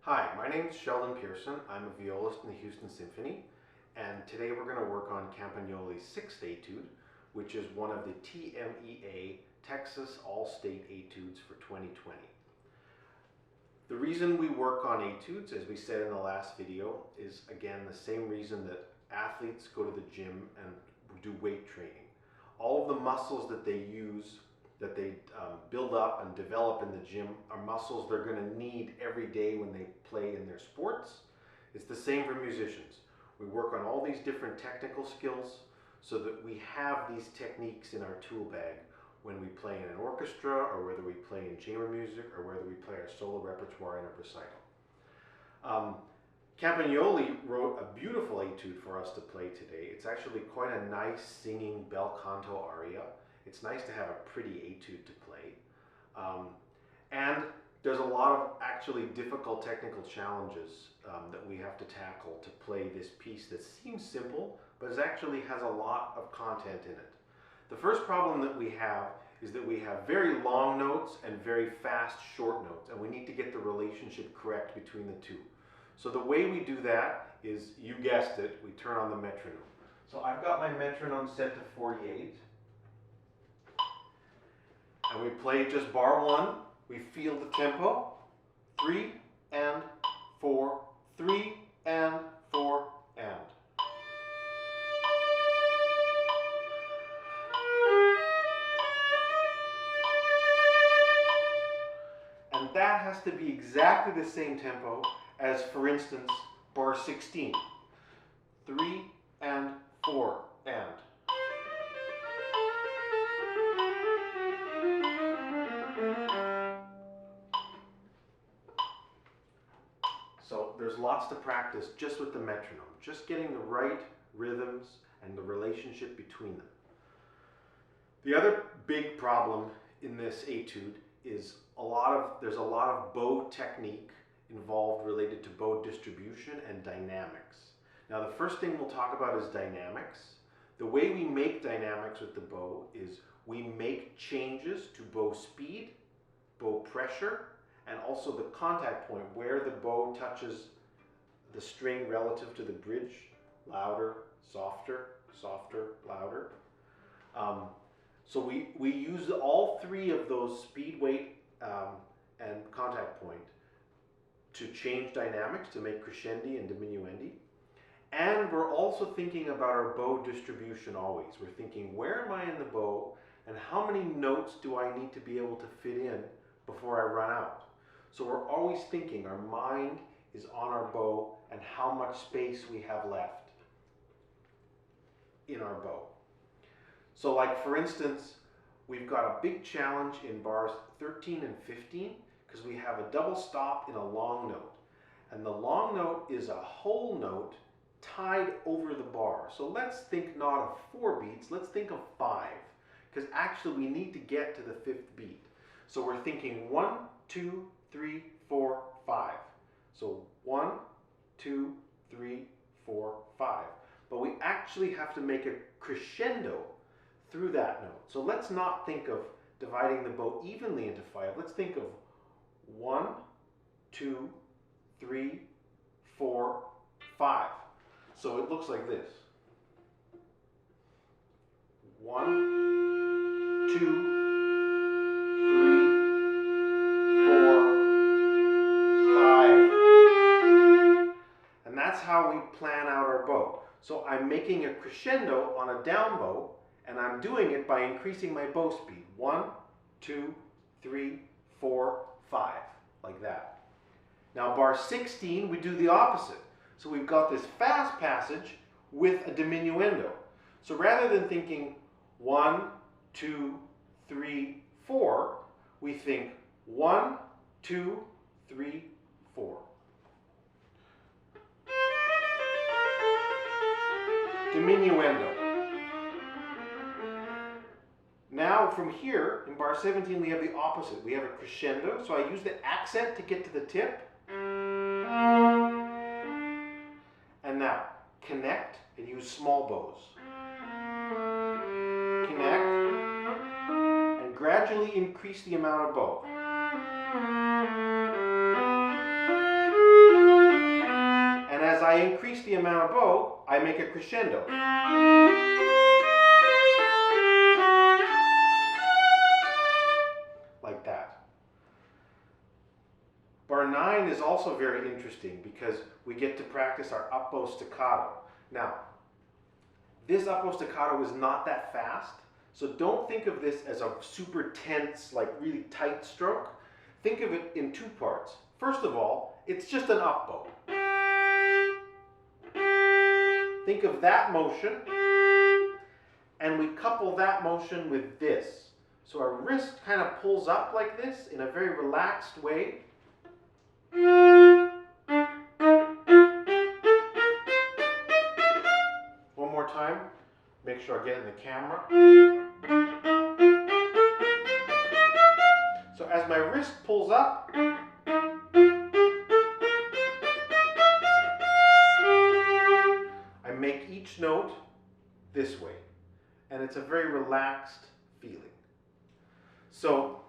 Hi, my name is Sheldon Person. I'm a violist in the Houston Symphony, and today we're going to work on Campagnoli's 6th Etude, which is one of the TMEA Texas All-State Etudes for 2020. The reason we work on etudes, as we said in the last video, is again the same reason that athletes go to the gym and do weight training. All of the muscles that they use, that they build up and develop in the gym, are muscles they're going to need every day when they play in their sports. It's the same for musicians. We work on all these different technical skills so that we have these techniques in our tool bag when we play in an orchestra, or whether we play in chamber music, or whether we play our solo repertoire in a recital. Campagnoli wrote a beautiful etude for us to play today. It's actually quite a nice singing bel canto aria. It's nice to have a pretty etude to play. And there's a lot of actually difficult technical challenges that we have to tackle to play this piece that seems simple, but it actually has a lot of content in it. The first problem that we have is that we have very long notes and very fast short notes, and we need to get the relationship correct between the two. So the way we do that is, you guessed it, we turn on the metronome. So I've got my metronome set to 48. And we play just bar 1, we feel the tempo, 3 and 4, 3 and 4 and. And that has to be exactly the same tempo as, for instance, bar 16, 3 and 4 and. So there's lots to practice just with the metronome, just getting the right rhythms and the relationship between them. The other big problem in this etude is there's a lot of bow technique involved related to bow distribution and dynamics. Now the first thing we'll talk about is dynamics. The way we make dynamics with the bow is we make changes to bow speed, bow pressure, and also the contact point where the bow touches the string relative to the bridge. Louder, softer, softer, louder. So we use all three of those speed, weight, and contact point to change dynamics, to make crescendi and diminuendi. And we're also thinking about our bow distribution always. We're thinking, where am I in the bow, and how many notes do I need to be able to fit in before I run out? So we're always thinking, our mind is on our bow and how much space we have left in our bow. So like, for instance, we've got a big challenge in bars 13 and 15 because we have a double stop in a long note. And the long note is a whole note tied over the bar. So let's think not of 4 beats, let's think of 5. Because actually we need to get to the 5th beat. So we're thinking 1, 2, 3, 4, 5. So 1, 2, 3, 4, 5. But we actually have to make a crescendo through that note. So let's not think of dividing the bow evenly into 5. Let's think of 1, 2, 3, 4, 5. So it looks like this. 1, 2, 3, 4, 5. And that's how we plan out our bow. So I'm making a crescendo on a down bow, and I'm doing it by increasing my bow speed. 1, 2, 3, 4, 5, like that. Now bar 16, we do the opposite. So we've got this fast passage with a diminuendo. So rather than thinking 1, 2, 3, 4, we think 1, 2, 3, 4. Diminuendo. Now from here, in bar 17, we have the opposite. We have a crescendo, so I use the accent to get to the tip. And now, connect and use small bows. Connect, and gradually increase the amount of bow. the amount of bow, I make a crescendo. Like that. Bar 9 is also very interesting because we get to practice our up bow staccato. Now, this up bow staccato is not that fast, so don't think of this as a super tense, like really tight stroke. Think of it in two parts. First of all, it's just an up bow. Think of that motion, and we couple that motion with this. So our wrist kind of pulls up like this in a very relaxed way. One more time. Make sure I get in the camera. So as my wrist pulls up, I make each note this way. And it's a very relaxed feeling. So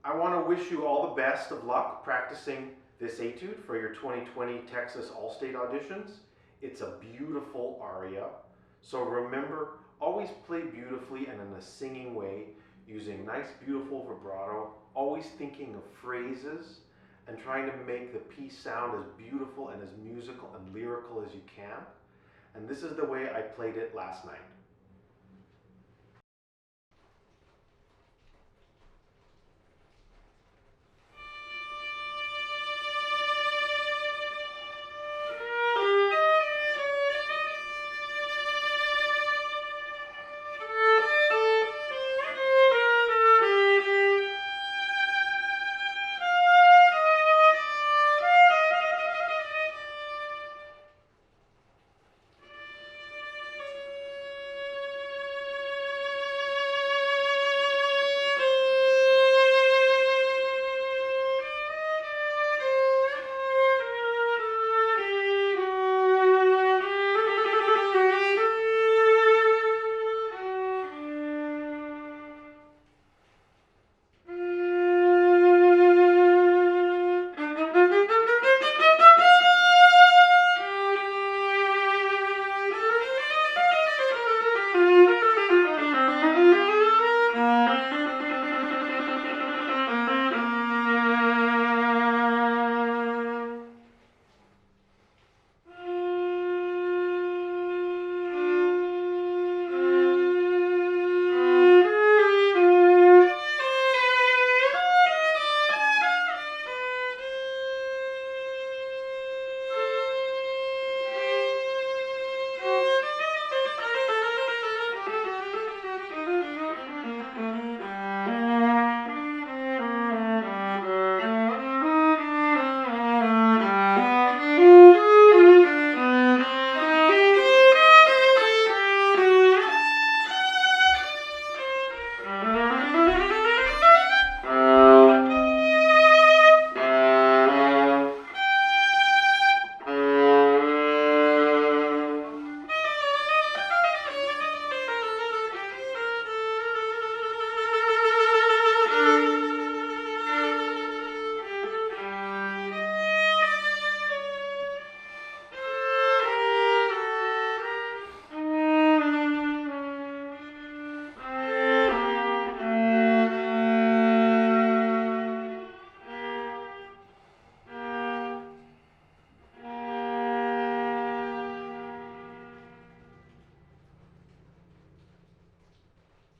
I want to wish you all the best of luck practicing this etude for your 2020 Texas All-State auditions. It's a beautiful aria. So remember, always play beautifully and in a singing way, using nice, beautiful vibrato, always thinking of phrases and trying to make the piece sound as beautiful and as musical and lyrical as you can. And this is the way I played it last night.